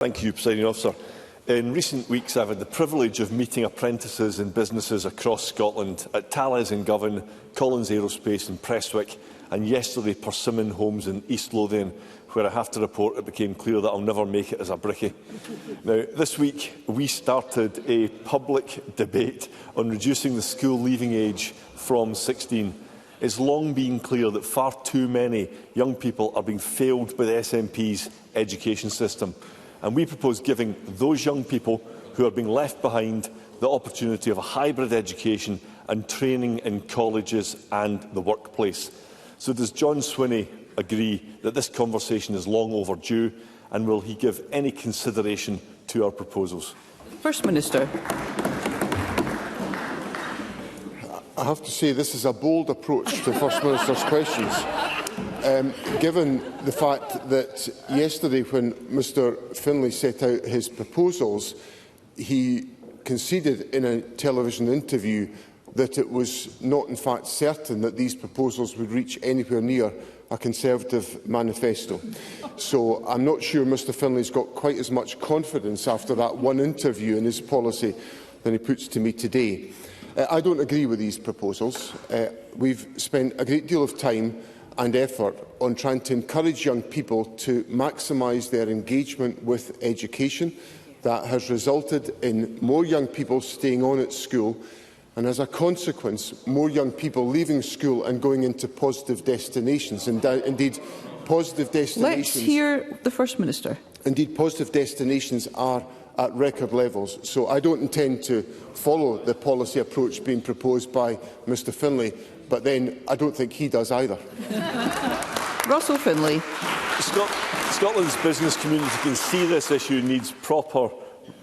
Thank you, Presiding Officer. In recent weeks, I've had the privilege of meeting apprentices in businesses across Scotland at Thales in Govan, Collins Aerospace in Prestwick, and yesterday Persimmon Homes in East Lothian, where I have to report it became clear that I'll never make it as a brickie. Now, this week we started a public debate on reducing the school leaving age from 16. It's long been clear that far too many young people are being failed by the SNP's education system, and we propose giving those young people who are being left behind the opportunity of a hybrid education and training in colleges and the workplace. So does John Swinney agree that this conversation is long overdue, and will he give any consideration to our proposals? First Minister. I have to say this is a bold approach to First Minister's questions, given the fact that yesterday, when Mr Findlay set out his proposals, he conceded in a television interview that it was not in fact certain that these proposals would reach anywhere near a Conservative manifesto. So I'm not sure Mr Findlay's got quite as much confidence after that one interview in his policy than he puts to me today. I don't agree with these proposals. We've spent a great deal of time and effort on trying to encourage young people to maximise their engagement with education. That has resulted in more young people staying on at school, and as a consequence, more young people leaving school and going into positive destinations. And indeed, positive destinations. Let's hear the First Minister. Indeed, positive destinations are at record levels. So I don't intend to follow the policy approach being proposed by Mr Findlay, but then I don't think he does either. Russell Findlay. Scotland's business community can see this issue needs proper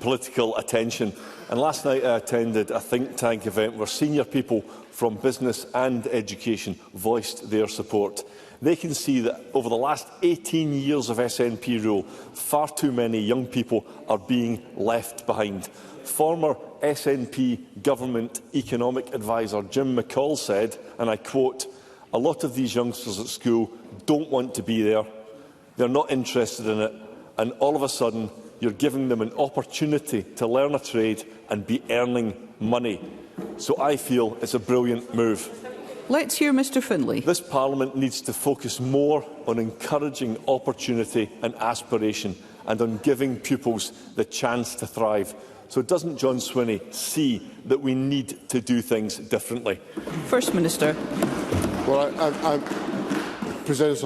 political attention. And last night I attended a think tank event where senior people from business and education voiced their support. They can see that over the last 18 years of SNP rule, far too many young people are being left behind. Former SNP Government Economic Advisor Jim McCall said, and I quote, "A lot of these youngsters at school don't want to be there, they're not interested in it, and all of a sudden you're giving them an opportunity to learn a trade and be earning money." So I feel it's a brilliant move. Let's hear Mr Findlay. This Parliament needs to focus more on encouraging opportunity and aspiration, and on giving pupils the chance to thrive. So doesn't John Swinney see that we need to do things differently? First Minister. Well,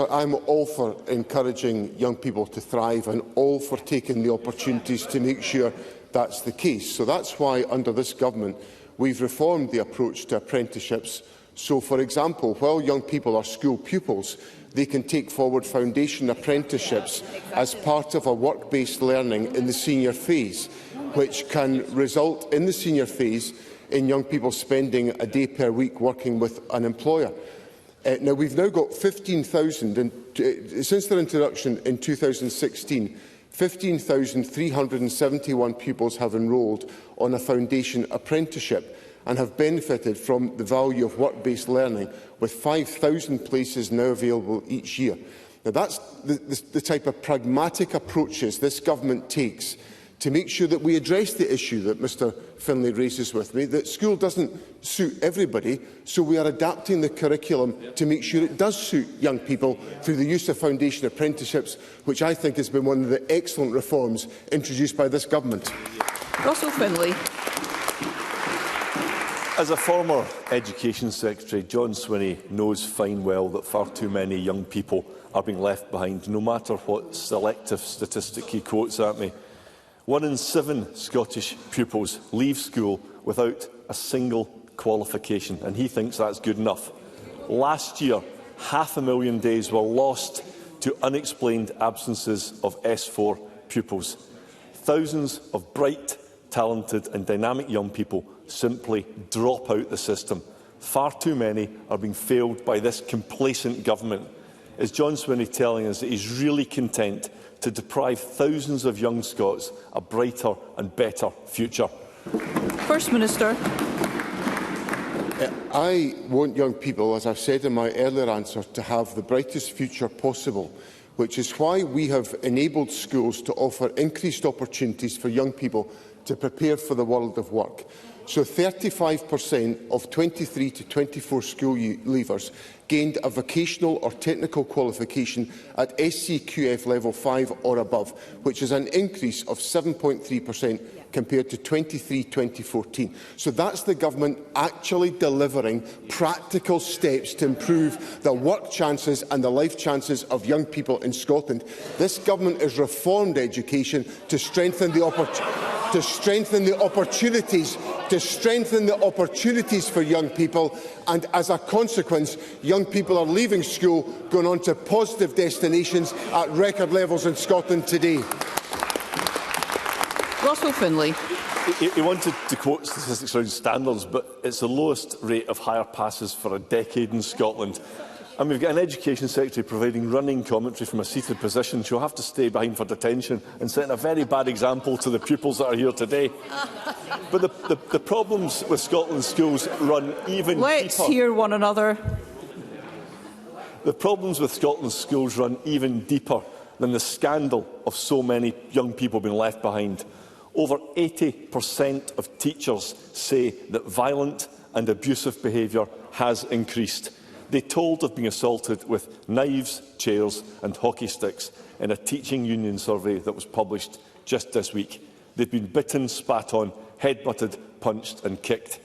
I'm all for encouraging young people to thrive and all for taking the opportunities to make sure that's the case. So that's why, under this government, we've reformed the approach to apprenticeships. So, for example, while young people are school pupils, they can take forward foundation apprenticeships as part of a work-based learning in the senior phase, which can result in the senior phase in young people spending a day per week working with an employer. Now, we've now got 15,000, since their introduction in 2016, 15,371 pupils have enrolled on a foundation apprenticeship and have benefited from the value of work-based learning, with 5,000 places now available each year. Now, that's the type of pragmatic approaches this government takes to make sure that we address the issue that Mr Findlay raises with me, that school doesn't suit everybody, so we are adapting the curriculum to make sure it does suit young people through the use of foundation apprenticeships, which I think has been one of the excellent reforms introduced by this government. Russell Findlay. As a former Education Secretary, John Swinney knows fine well that far too many young people are being left behind, no matter what selective statistic he quotes at me. 1 in 7 Scottish pupils leave school without a single qualification, and he thinks that's good enough. Last year, 500,000 days were lost to unexplained absences of S4 pupils. Thousands of bright, talented and dynamic young people simply drop out the system. Far too many are being failed by this complacent government. Is John Swinney telling us that he's really content to deprive thousands of young Scots a brighter and better future? First Minister. I want young people, as I've said in my earlier answer, to have the brightest future possible. which is why we have enabled schools to offer increased opportunities for young people to prepare for the world of work. So 35% of 23 to 24 school leavers gained a vocational or technical qualification at SCQF level 5 or above, which is an increase of 7.3% compared to 23-2014. So that's the government actually delivering practical steps to improve the work chances and the life chances of young people in Scotland. This government has reformed education to strengthen the opportunities for young people, and as a consequence, young people are leaving school, going on to positive destinations at record levels in Scotland today. Russell Findlay. He wanted to quote statistics around standards, but it's the lowest rate of higher passes for a decade in Scotland. And we've got an Education Secretary providing running commentary from a seated position. She'll have to stay behind for detention and setting a very bad example to the pupils that are here today. But the problems with Scotland's schools run even deeper. Let's hear one another. The problems with Scotland's schools run even deeper than the scandal of so many young people being left behind. Over 80% of teachers say that violent and abusive behaviour has increased. They told of being assaulted with knives, chairs and hockey sticks in a teaching union survey that was published just this week. They've been bitten, spat on, headbutted, punched and kicked.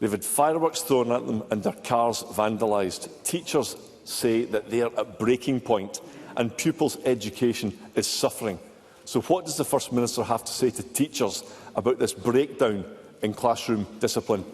They've had fireworks thrown at them and their cars vandalised. Teachers say that they are at breaking point and pupils' education is suffering. So what does the First Minister have to say to teachers about this breakdown in classroom discipline?